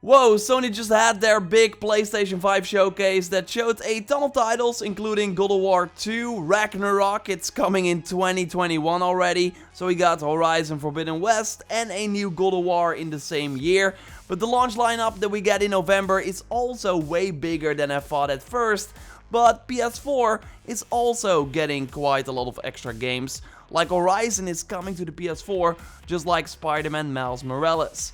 Whoa, Sony just had their big PlayStation 5 showcase that showed a ton of titles, including God of War 2, Ragnarok, it's coming in 2021 already, so we got Horizon Forbidden West and a new God of War in the same year. But the launch lineup that we get in November is also way bigger than I thought at first, but PS4 is also getting quite a lot of extra games. Like Horizon is coming to the PS4, just like Spider-Man Miles Morales.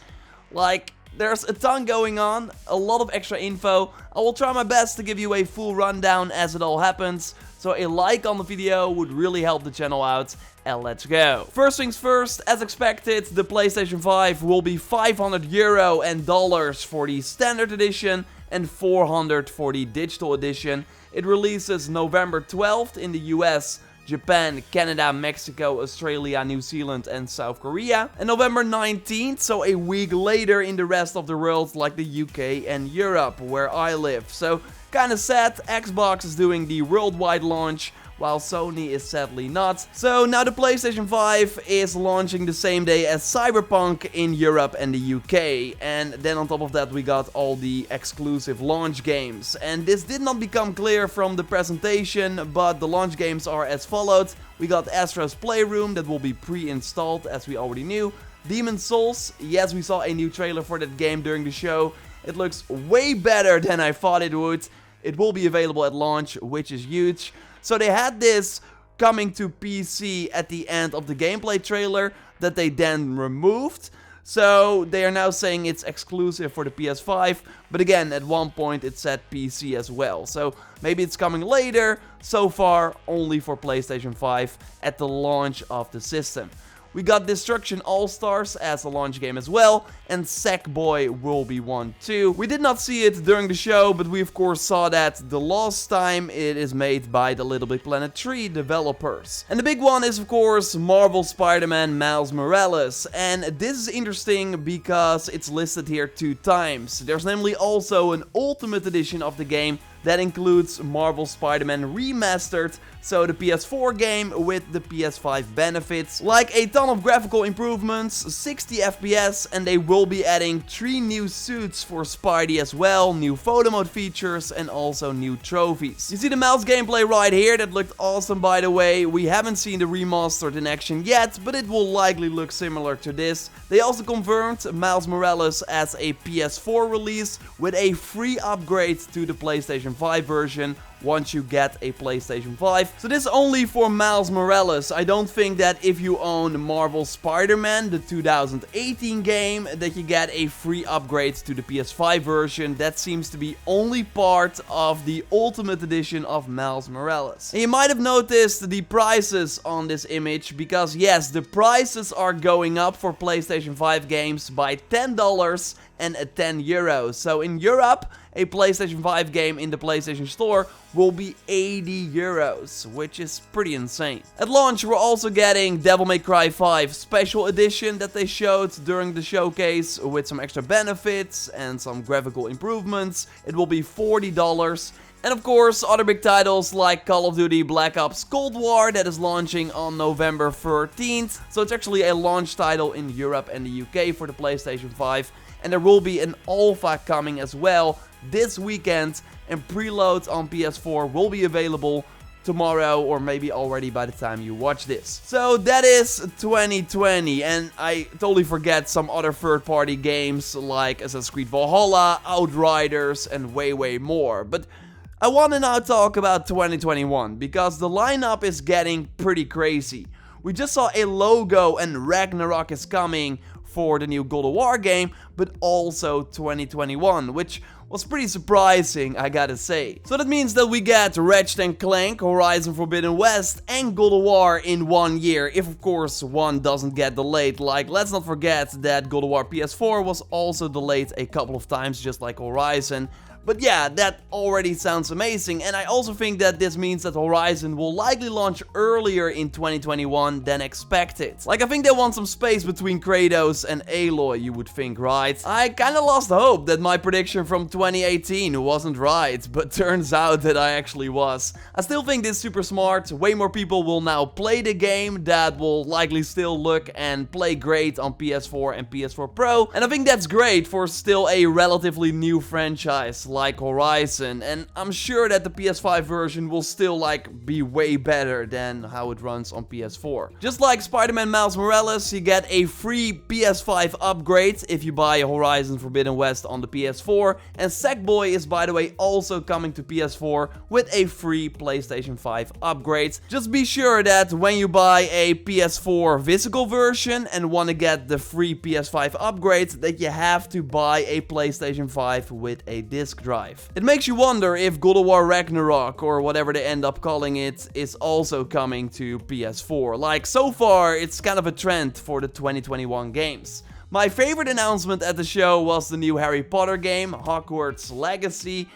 There's a ton going on, a lot of extra info. I will try my best to give you a full rundown as it all happens. So a like on the video would really help the channel out. And let's go. First things first, as expected, the PlayStation 5 will be €500 and dollars for the standard edition and $400 for the digital edition. It releases November 12th in the US, Japan, Canada, Mexico, Australia, New Zealand and South Korea. And November 19th, so a week later in the rest of the world like the UK and Europe, where I live. So kinda sad, Xbox is doing the worldwide launch, while Sony is sadly not. So now the PlayStation 5 is launching the same day as Cyberpunk in Europe and the UK. And then on top of that we got all the exclusive launch games. And this did not become clear from the presentation, but the launch games are as followed. We got Astro's Playroom that will be pre-installed as we already knew. Demon's Souls, yes, we saw a new trailer for that game during the show. It looks way better than I thought it would. It will be available at launch, which is huge. So they had this coming to PC at the end of the gameplay trailer that they then removed. So they are now saying it's exclusive for the PS5, but again, at one point it said PC as well. So maybe it's coming later, so far only for PlayStation 5 at the launch of the system. We got Destruction All-Stars as a launch game as well, and Sackboy will be one too. We did not see it during the show, but we of course saw that the last time. It is made by the Little Big Planet 3 developers. And the big one is of course Marvel Spider-Man Miles Morales, and this is interesting because it's listed here 2 times. There's namely also an Ultimate Edition of the game that includes Marvel Spider-Man Remastered, so the PS4 game with the PS5 benefits, like a ton of graphical improvements, 60 FPS, and they will be adding 3 new suits for Spidey as well, new photo mode features, and also new trophies. You see the Miles gameplay right here, that looked awesome by the way. We haven't seen the remastered in action yet, but it will likely look similar to this. They also confirmed Miles Morales as a PS4 release with a free upgrade to the PlayStation 5 version once you get a PlayStation 5. So this is only for Miles Morales. I don't think that if you own Marvel Spider-Man, the 2018 game, that you get a free upgrade to the PS5 version. That seems to be only part of the Ultimate Edition of Miles Morales. And you might have noticed the prices on this image, because yes, the prices are going up for PlayStation 5 games by $10 and €10. So in Europe, a PlayStation 5 game in the PlayStation Store will be €80, which is pretty insane. At launch, we're also getting Devil May Cry 5 Special Edition that they showed during the showcase with some extra benefits and some graphical improvements. It will be $40. And of course, other big titles like Call of Duty Black Ops Cold War that is launching on November 13th. So it's actually a launch title in Europe and the UK for the PlayStation 5. And there will be an alpha coming as well this weekend, and preloads on PS4 will be available tomorrow or maybe already by the time you watch this. So that is 2020, and I totally forget some other third-party games like Assassin's Creed Valhalla, Outriders, and way more. But I want to now talk about 2021 because the lineup is getting pretty crazy. We just saw a logo and Ragnarok is coming for the new God of War game, but also 2021, which was pretty surprising, I gotta say. So that means that we get Ratchet & Clank, Horizon Forbidden West, and God of War in one year, if of course one doesn't get delayed. Like, let's not forget that God of War PS4 was also delayed a couple of times, just like Horizon. But yeah, that already sounds amazing, and I also think that this means that Horizon will likely launch earlier in 2021 than expected. Like, I think they want some space between Kratos and Aloy, you would think, right? Knight. I kinda lost hope that my prediction from 2018 wasn't right, but turns out that I actually was. I still think this is super smart. Way more people will now play the game that will likely still look and play great on PS4 and PS4 Pro. And I think that's great for still a relatively new franchise like Horizon. And I'm sure that the PS5 version will still like be way better than how it runs on PS4. Just like Spider-Man Miles Morales, you get a free PS5 upgrade if you buy Horizon Forbidden West on the PS4. And Sackboy is, by the way, also coming to PS4 with a free PlayStation 5 upgrade. Just be sure that when you buy a PS4 physical version and want to get the free PS5 upgrade, that you have to buy a PlayStation 5 with a disc drive. It makes you wonder if God of War Ragnarok, or whatever they end up calling it, is also coming to PS4. Like, so far, it's kind of a trend for the 2021 games. My favorite announcement at the show was the new Harry Potter game, Hogwarts Legacy.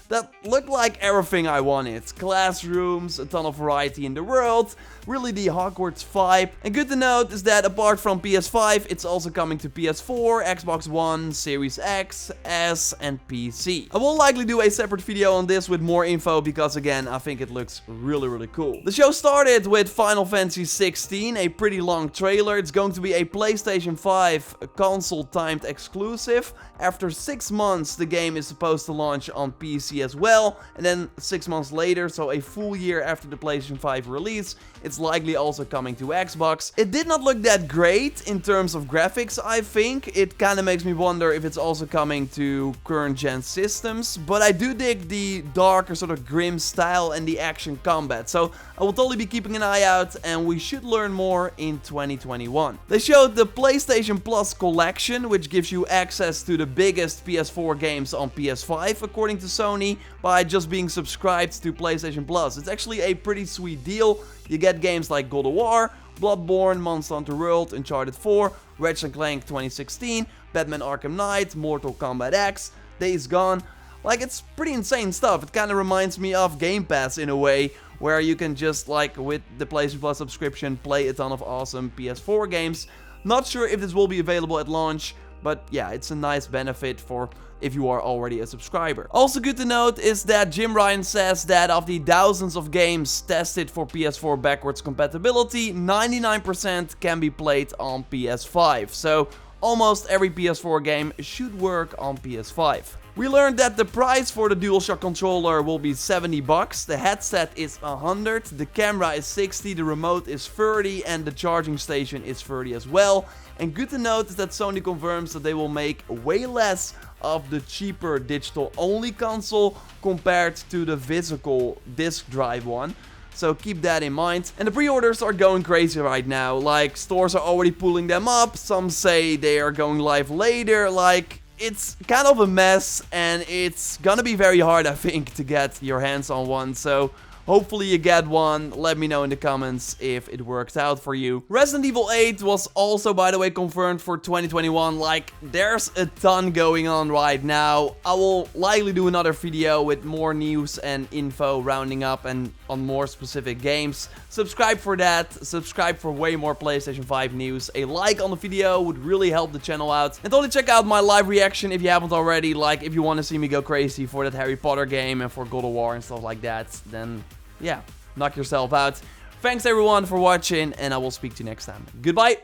That looked like everything I wanted. Classrooms, a ton of variety in the world, really the Hogwarts vibe. And good to note is that apart from PS5, it's also coming to PS4, Xbox One, Series X, S, and PC. I will likely do a separate video on this with more info because again, I think it looks really cool. The show started with Final Fantasy 16, a pretty long trailer. It's going to be a PlayStation 5 console-timed exclusive. After 6 months, the game is supposed to launch on PC as well, and then 6 months later, so a full year after the PlayStation 5 release, it's likely also coming to Xbox. It did not look that great in terms of graphics, I think. It kind of makes me wonder if it's also coming to current gen systems, but I do dig the darker sort of grim style and the action combat, so I will totally be keeping an eye out, and we should learn more in 2021. They showed the PlayStation Plus collection, which gives you access to the biggest PS4 games on PS5, according to Sony, by just being subscribed to PlayStation Plus. It's actually a pretty sweet deal. You get games like God of War, Bloodborne, Monster Hunter World, Uncharted 4, Ratchet & Clank 2016, Batman Arkham Knight, Mortal Kombat X, Days Gone. Like, it's pretty insane stuff. It kind of reminds me of Game Pass in a way, where you can just, like, with the PlayStation Plus subscription, play a ton of awesome PS4 games. Not sure if this will be available at launch, but yeah, it's a nice benefit for if you are already a subscriber. Also good to note is that Jim Ryan says that of the thousands of games tested for PS4 backwards compatibility, 99% can be played on PS5. So almost every PS4 game should work on PS5. We learned that the price for the DualShock controller will be $70, the headset is $100, the camera is $60, the remote is $30, and the charging station is $30 as well. And good to note is that Sony confirms that they will make way less of the cheaper digital-only console compared to the physical disc drive one. So keep that in mind. And the pre-orders are going crazy right now. Like, stores are already pulling them up. Some say they are going live later. Like, it's kind of a mess, and it's gonna be very hard, I think, to get your hands on one. So hopefully you get one. Let me know in the comments if it works out for you. Resident Evil 8 was also, by the way, confirmed for 2021. Like, there's a ton going on right now. I will likely do another video with more news and info rounding up and on more specific games. Subscribe for that. Subscribe for way more PlayStation 5 news. A like on the video would really help the channel out. And totally check out my live reaction if you haven't already. Like, if you want to see me go crazy for that Harry Potter game and for God of War and stuff like that, then yeah, knock yourself out. Thanks everyone for watching, and I will speak to you next time. Goodbye!